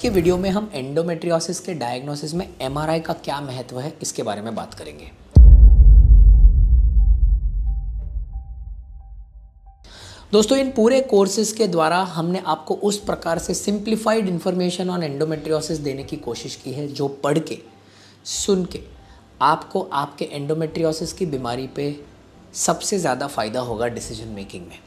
के वीडियो में हम एंडोमेट्रियोसिस के डायग्नोसिस में एमआरआई का क्या महत्व है इसके बारे में बात करेंगे। दोस्तों, इन पूरे कोर्सेज के द्वारा हमने आपको उस प्रकार से सिंप्लीफाइड इंफॉर्मेशन ऑन एंडोमेट्रियोसिस देने की कोशिश की है जो पढ़ के सुन के आपको आपके एंडोमेट्रियोसिस की बीमारी पे सबसे ज़्यादा फ़ायदा होगा डिसीजन मेकिंग में।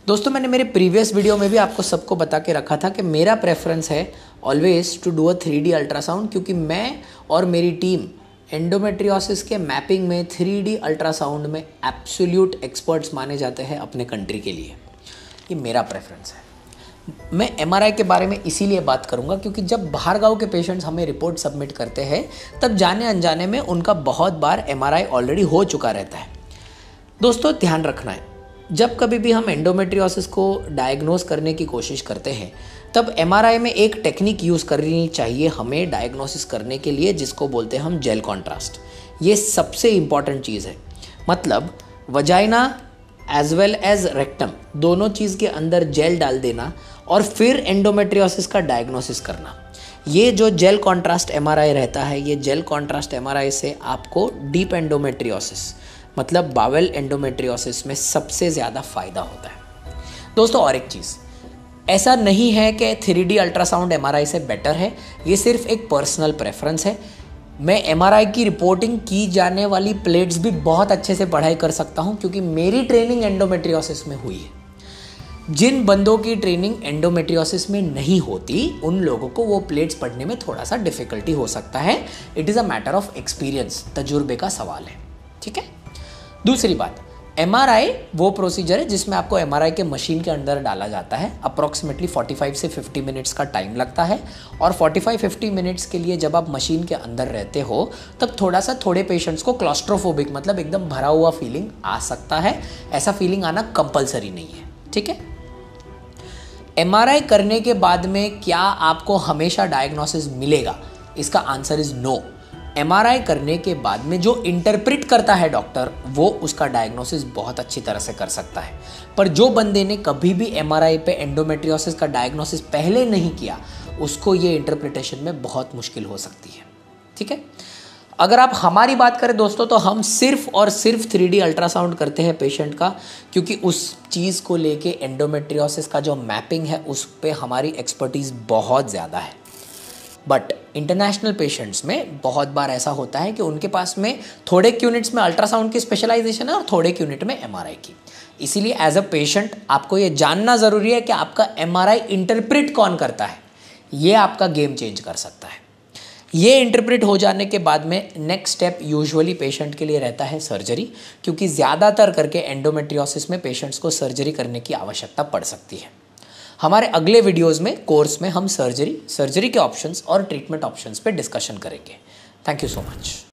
दोस्तों, मैंने मेरे प्रीवियस वीडियो में भी आपको सबको बता के रखा था कि मेरा प्रेफरेंस है always to do a 3D ultrasound, क्योंकि मैं और मेरी टीम एंडोमेट्रियोसिस के मैपिंग में 3D अल्ट्रासाउंड में एब्सोल्यूट एक्सपर्ट्स माने जाते हैं अपने कंट्री के लिए। ये मेरा प्रेफरेंस है। मैं एमआरआई के बारे में इसीलिए बात करूंगा क्योंकि जब बाहर गांव के पेशेंट्स हमें रिपोर्ट सबमिट करते हैं तब जाने अनजाने में उनका बहुत बार एमआरआई ऑलरेडी हो चुका रहता है। दोस्तों, ध्यान रखना है, जब कभी भी हम एंडोमेट्रियोसिस को डायग्नोस करने की कोशिश करते हैं तब एमआरआई में एक टेक्निक यूज़ करनी चाहिए हमें डायग्नोसिस करने के लिए, जिसको बोलते हैं हम जेल कॉन्ट्रास्ट। ये सबसे इम्पॉर्टेंट चीज़ है। मतलब vagina as well as rectum दोनों चीज़ के अंदर जेल डाल देना और फिर एंडोमेट्रियोसिस का डायग्नोसिस करना। ये जो जेल कॉन्ट्रास्ट एमआरआई रहता है, ये जेल कॉन्ट्रास्ट एमआरआई से आपको डीप एंडोमेट्रियोसिस मतलब बावेल एंडोमेट्रियोसिस में सबसे ज़्यादा फ़ायदा होता है। दोस्तों, और एक चीज़, ऐसा नहीं है कि 3D अल्ट्रासाउंड एमआरआई से बेटर है, ये सिर्फ एक पर्सनल प्रेफरेंस है। मैं एमआरआई की रिपोर्टिंग की जाने वाली प्लेट्स भी बहुत अच्छे से पढ़ाई कर सकता हूँ क्योंकि मेरी ट्रेनिंग एंडोमेट्रियोसिस में हुई है। जिन बंदों की ट्रेनिंग एंडोमेट्रियोसिस में नहीं होती उन लोगों को वो प्लेट्स पढ़ने में थोड़ा सा डिफ़िकल्टी हो सकता है। It is a matter of experience, तजुर्बे का सवाल है। ठीक है। दूसरी बात, एमआरआई वो प्रोसीजर है जिसमें आपको एमआरआई के मशीन के अंदर डाला जाता है। अप्रॉक्सीमेटली 45 से 50 मिनट्स का टाइम लगता है और 45-50 मिनट्स के लिए जब आप मशीन के अंदर रहते हो तब थोड़े पेशेंट्स को क्लॉस्ट्रोफोबिक मतलब एकदम भरा हुआ फीलिंग आ सकता है। ऐसा फीलिंग आना कंपलसरी नहीं है। ठीक है। एमआरआई करने के बाद में क्या आपको हमेशा डायग्नोसिस मिलेगा? इसका आंसर इज नो। एमआरआई करने के बाद में जो इंटरप्रेट करता है डॉक्टर, वो उसका डायग्नोसिस बहुत अच्छी तरह से कर सकता है। पर जो बंदे ने कभी भी एमआरआई पे एंडोमेट्रियोसिस का डायग्नोसिस पहले नहीं किया, उसको ये इंटरप्रिटेशन में बहुत मुश्किल हो सकती है। ठीक है। अगर आप हमारी बात करें दोस्तों, तो हम सिर्फ और सिर्फ 3D अल्ट्रासाउंड करते हैं पेशेंट का, क्योंकि उस चीज़ को लेके एंडोमेट्रियोसिस का जो मैपिंग है उस पर हमारी एक्सपर्टीज़ बहुत ज़्यादा है। बट इंटरनेशनल पेशेंट्स में बहुत बार ऐसा होता है कि उनके पास में थोड़े यूनिट्स में अल्ट्रासाउंड की स्पेशलाइजेशन है और थोड़े यूनिट में एमआरआई की। इसीलिए एज अ पेशेंट आपको ये जानना ज़रूरी है कि आपका एमआरआई इंटरप्रेट कौन करता है। ये आपका गेम चेंज कर सकता है। ये इंटरप्रेट हो जाने के बाद में नेक्स्ट स्टेप यूजुअली पेशेंट के लिए रहता है सर्जरी, क्योंकि ज़्यादातर करके एंडोमेट्रियोसिस में पेशेंट्स को सर्जरी करने की आवश्यकता पड़ सकती है। हमारे अगले वीडियोस में कोर्स में हम सर्जरी के ऑप्शंस और ट्रीटमेंट ऑप्शंस पे डिस्कशन करेंगे। Thank you so much.